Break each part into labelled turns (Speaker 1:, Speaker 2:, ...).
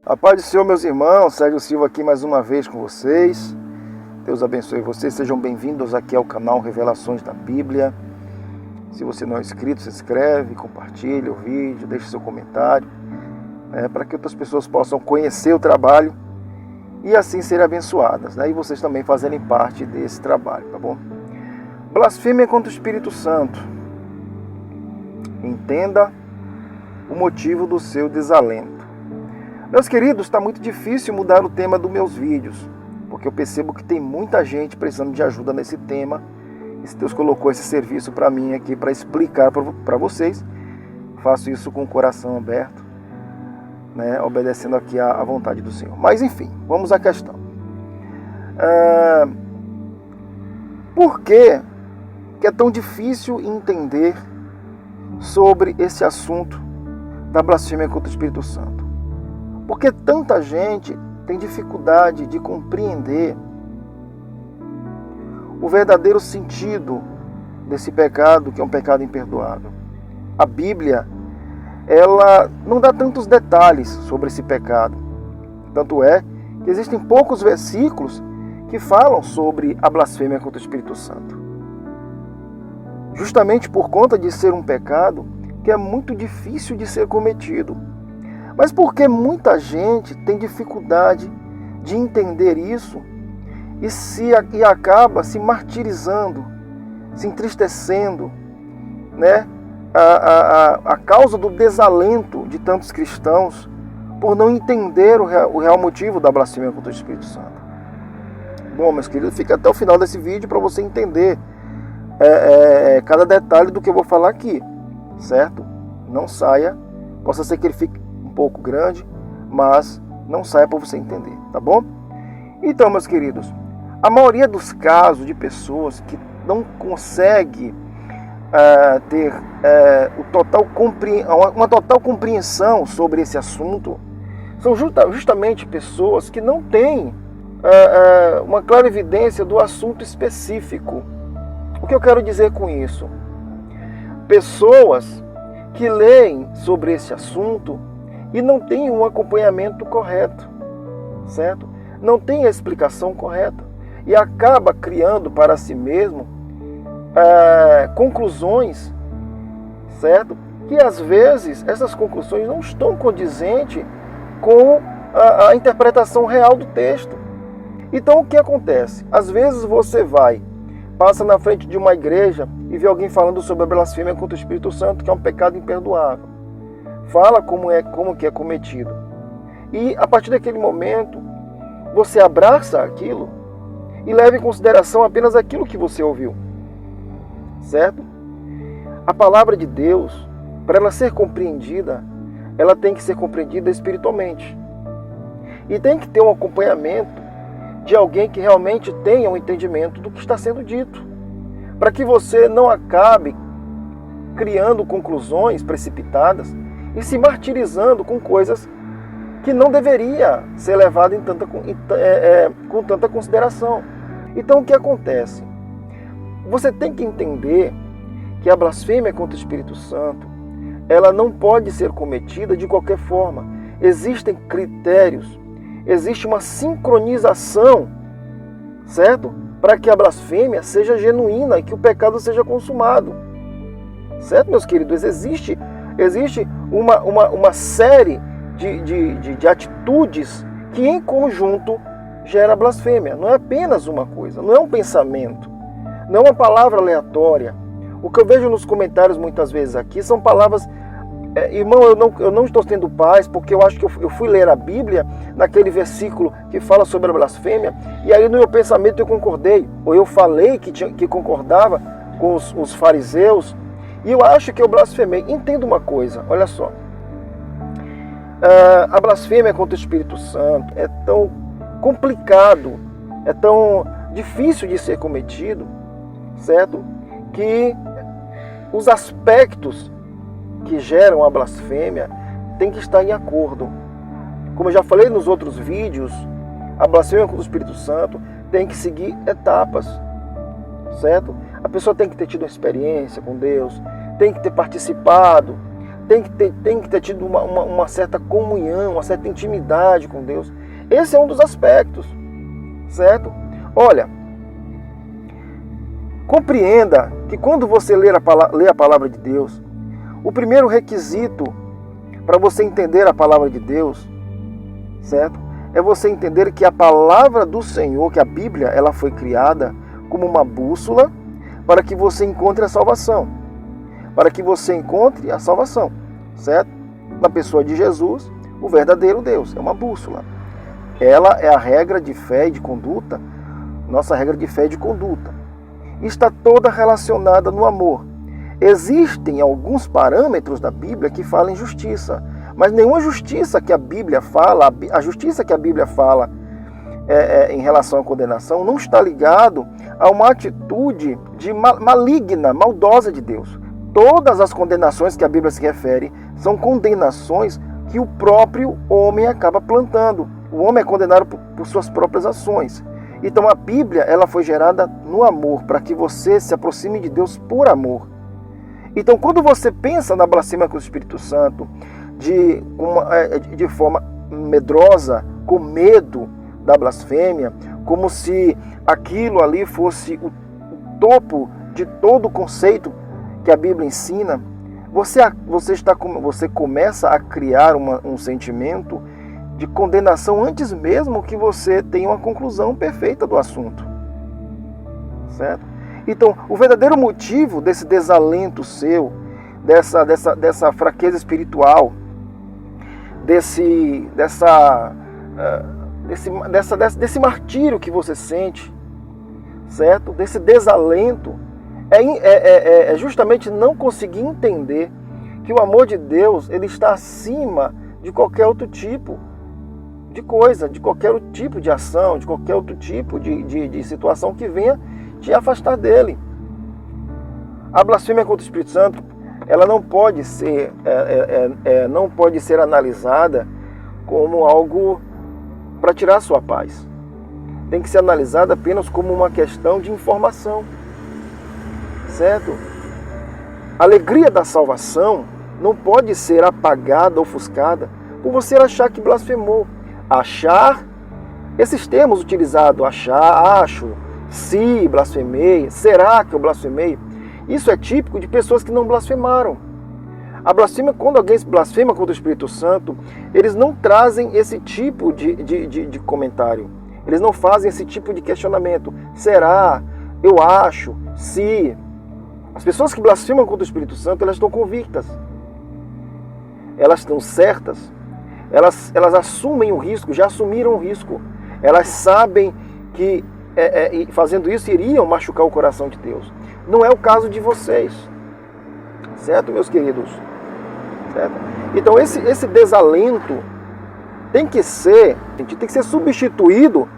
Speaker 1: A paz do Senhor, meus irmãos, Sérgio Silva aqui mais uma vez com vocês. Deus abençoe vocês, sejam bem-vindos aqui ao canal Revelações da Bíblia. Se você não é inscrito, se inscreve, compartilha o vídeo, deixe seu comentário, para que outras pessoas possam conhecer o trabalho e assim serem abençoadas, e vocês também fazerem parte desse trabalho, tá bom? Blasfêmia contra o Espírito Santo. Entenda o motivo do seu desalento. Meus queridos, está muito difícil mudar o tema dos meus vídeos, porque eu percebo que tem muita gente precisando de ajuda nesse tema. E se Deus colocou esse serviço para mim aqui, para explicar para vocês, faço isso com o coração aberto, obedecendo aqui à vontade do Senhor. Mas enfim, vamos à questão. Por que é tão difícil entender sobre esse assunto da blasfêmia contra o Espírito Santo? Porque tanta gente tem dificuldade de compreender o verdadeiro sentido desse pecado, que é um pecado imperdoável. A Bíblia, ela não dá tantos detalhes sobre esse pecado. Tanto é que existem poucos versículos que falam sobre a blasfêmia contra o Espírito Santo. Justamente por conta de ser um pecado que é muito difícil de ser cometido. Mas porque muita gente tem dificuldade de entender isso e acaba se martirizando, se entristecendo, a causa do desalento de tantos cristãos por não entender o real motivo da blasfêmia contra o Espírito Santo. Bom, meus queridos, fica até o final desse vídeo para você entender cada detalhe do que eu vou falar aqui, certo? Não saia, possa ser que ele fique um pouco grande, mas não saia para você entender, tá bom? Então, meus queridos, a maioria dos casos de pessoas que não consegue ter uma total compreensão sobre esse assunto são justamente pessoas que não têm uma clara evidência do assunto específico. O que eu quero dizer com isso? Pessoas que leem sobre esse assunto e não têm um acompanhamento correto, certo? Não tem a explicação correta e acaba criando para si mesmo conclusões, certo? Que às vezes essas conclusões não estão condizentes com a interpretação real do texto. Então o que acontece? Às vezes você passa na frente de uma igreja e vê alguém falando sobre a blasfêmia contra o Espírito Santo, que é um pecado imperdoável. Fala como que é cometido. E a partir daquele momento, você abraça aquilo e leva em consideração apenas aquilo que você ouviu. Certo? A palavra de Deus, para ela ser compreendida, ela tem que ser compreendida espiritualmente. E tem que ter um acompanhamento de alguém que realmente tenha um entendimento do que está sendo dito. Para que você não acabe criando conclusões precipitadas e se martirizando com coisas que não deveria ser levado com tanta consideração. Então o que acontece? Você tem que entender que a blasfêmia contra o Espírito Santo, ela não pode ser cometida de qualquer forma. Existem critérios, existe uma sincronização, certo? Para que a blasfêmia seja genuína e que o pecado seja consumado. Certo, meus queridos? Existe uma série de atitudes que em conjunto gera blasfêmia. Não é apenas uma coisa, não é um pensamento, não é uma palavra aleatória. O que eu vejo nos comentários muitas vezes aqui são palavras... irmão, eu não estou tendo paz porque eu acho que eu fui ler a Bíblia naquele versículo que fala sobre a blasfêmia e aí no meu pensamento eu concordei, ou eu falei que concordava com os fariseus e eu acho que eu blasfemei. Entenda uma coisa, olha só. A blasfêmia contra o Espírito Santo é tão complicado, é tão difícil de ser cometido, certo? Que os aspectos que geram a blasfêmia têm que estar em acordo. Como eu já falei nos outros vídeos, a blasfêmia contra o Espírito Santo tem que seguir etapas, certo? A pessoa tem que ter tido uma experiência com Deus, tem que ter participado, tem que ter tido uma certa comunhão, uma certa intimidade com Deus. Esse é um dos aspectos, certo? Olha, compreenda que quando você lê a palavra de Deus, o primeiro requisito para você entender a palavra de Deus, certo? É você entender que a palavra do Senhor, que a Bíblia, ela foi criada como uma bússola para que você encontre a salvação. Para que você encontre a salvação, certo? Na pessoa de Jesus, o verdadeiro Deus, é uma bússola. Ela é a regra de fé e de conduta, nossa regra de fé e de conduta. Está toda relacionada no amor. Existem alguns parâmetros da Bíblia que falam em justiça, mas nenhuma justiça que a Bíblia fala, a justiça que a Bíblia fala em relação à condenação, não está ligado a uma atitude maligna, maldosa de Deus. Todas as condenações que a Bíblia se refere são condenações que o próprio homem acaba plantando. O homem é condenado por suas próprias ações. Então a Bíblia, ela foi gerada no amor, para que você se aproxime de Deus por amor. Então quando você pensa na blasfêmia contra o Espírito Santo de forma medrosa, com medo da blasfêmia, como se aquilo ali fosse o topo de todo o conceito que a Bíblia ensina, você começa a criar um sentimento de condenação antes mesmo que você tenha uma conclusão perfeita do assunto. Certo? Então, o verdadeiro motivo desse desalento seu, dessa fraqueza espiritual, desse martírio que você sente, certo? Desse desalento, é justamente não conseguir entender que o amor de Deus, ele está acima de qualquer outro tipo de coisa, de qualquer outro tipo de ação, de qualquer outro tipo de situação que venha te afastar dele. A blasfêmia contra o Espírito Santo, ela não pode ser analisada como algo para tirar a sua paz. Tem que ser analisada apenas como uma questão de informação. Certo? A alegria da salvação não pode ser apagada, ofuscada, por você achar que blasfemou. Achar, esses termos utilizados, achar, acho, se blasfemei, será que eu blasfemei? Isso é típico de pessoas que não blasfemaram. A blasfêmia, quando alguém blasfema contra o Espírito Santo, eles não trazem esse tipo de comentário. Eles não fazem esse tipo de questionamento. Será? Eu acho? Se? As pessoas que blasfemam contra o Espírito Santo, elas estão convictas. Elas estão certas. Elas assumem o risco, já assumiram o risco. Elas sabem que fazendo isso iriam machucar o coração de Deus. Não é o caso de vocês. Certo, meus queridos? Certo? Então esse desalento tem que ser substituído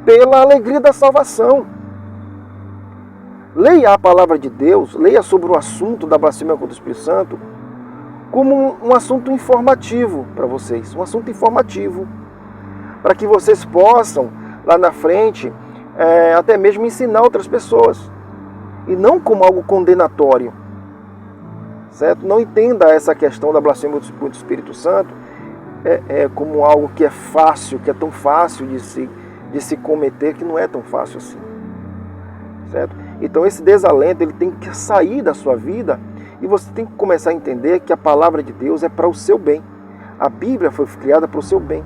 Speaker 1: pela alegria da salvação. Leia a palavra de Deus, leia sobre o assunto da blasfêmia contra o Espírito Santo como um assunto informativo para vocês, um assunto informativo, para que vocês possam, lá na frente, até mesmo ensinar outras pessoas, e não como algo condenatório. Certo? Não entenda essa questão da blasfêmia contra o Espírito Santo como algo que é fácil, que é tão fácil de se cometer, que não é tão fácil assim. Certo? Então esse desalento, ele tem que sair da sua vida, e você tem que começar a entender que a palavra de Deus é para o seu bem. A Bíblia foi criada para o seu bem.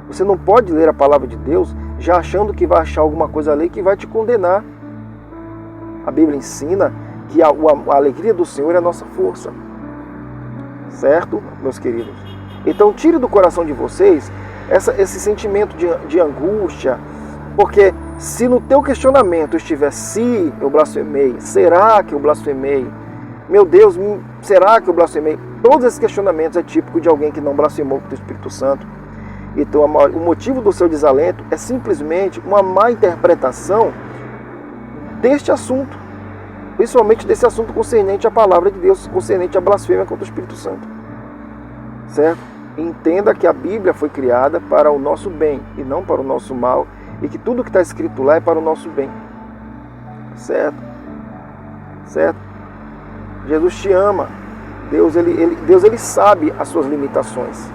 Speaker 1: Você não pode ler a palavra de Deus já achando que vai achar alguma coisa ali que vai te condenar. A Bíblia ensina que a alegria do Senhor é a nossa força. Certo, meus queridos? Então tire do coração de vocês esse sentimento de angústia, porque se no teu questionamento estiver se eu blasfemei, será que eu blasfemei? Meu Deus, será que eu blasfemei? Todos esses questionamentos é típico de alguém que não blasfemou contra o Espírito Santo. Então o motivo do seu desalento é simplesmente uma má interpretação deste assunto, principalmente desse assunto concernente à palavra de Deus, concernente à blasfêmia contra o Espírito Santo. Certo? Entenda que a Bíblia foi criada para o nosso bem e não para o nosso mal, e que tudo que está escrito lá é para o nosso bem. Certo? Certo? Jesus te ama. Deus ele sabe as suas limitações.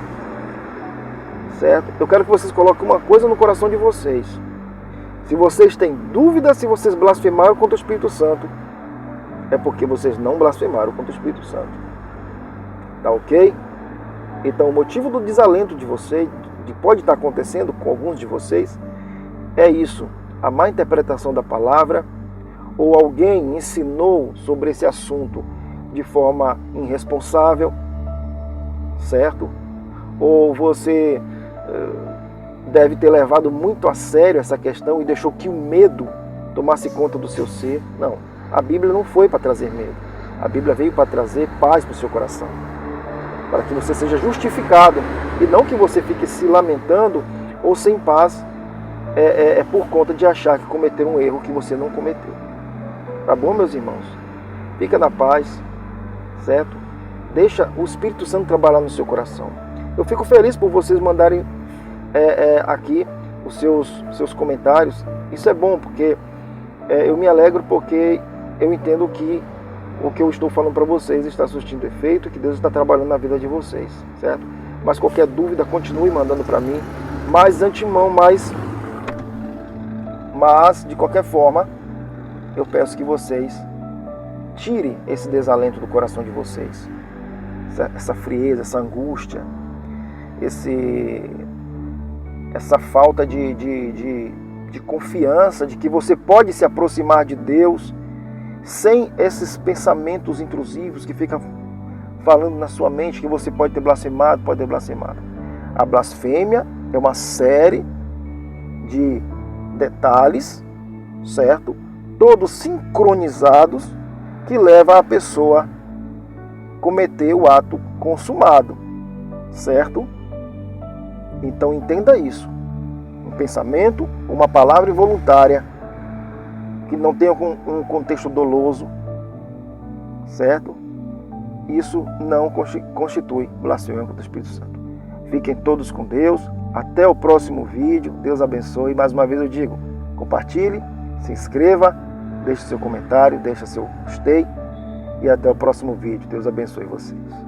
Speaker 1: Certo? Eu quero que vocês coloquem uma coisa no coração de vocês. Se vocês têm dúvida se vocês blasfemaram contra o Espírito Santo, é porque vocês não blasfemaram contra o Espírito Santo. Tá ok? Então o motivo do desalento de vocês, que pode estar acontecendo com alguns de vocês, é isso. A má interpretação da palavra, ou alguém ensinou sobre esse assunto de forma irresponsável, certo? Ou você deve ter levado muito a sério essa questão e deixou que o medo tomasse conta do seu ser. Não, a Bíblia não foi para trazer medo. A Bíblia veio para trazer paz para o seu coração, para que você seja justificado e não que você fique se lamentando ou sem paz por conta de achar que cometeu um erro que você não cometeu. Tá bom, meus irmãos? Fica na paz, certo? Deixa o Espírito Santo trabalhar no seu coração. Eu fico feliz por vocês mandarem aqui os seus comentários. Isso é bom, porque eu me alegro, porque eu entendo que o que eu estou falando para vocês está surtindo efeito, que Deus está trabalhando na vida de vocês, certo? Mas qualquer dúvida, continue mandando para mim, mas de antemão, mas de qualquer forma, eu peço que vocês tirem esse desalento do coração de vocês, essa frieza, essa angústia, essa falta de confiança de que você pode se aproximar de Deus sem esses pensamentos intrusivos que ficam falando na sua mente que você pode ter blasfemado, pode ter blasfemado. A blasfêmia é uma série de detalhes, certo? Todos sincronizados, que leva a pessoa a cometer o ato consumado, certo? Então entenda isso. Um pensamento, uma palavra involuntária, que não tenha um contexto doloso, certo? Isso não constitui blasfêmia contra o Espírito Santo. Fiquem todos com Deus. Até o próximo vídeo. Deus abençoe. Mais uma vez eu digo, compartilhe, se inscreva, deixe seu comentário, deixe seu gostei. E até o próximo vídeo. Deus abençoe vocês.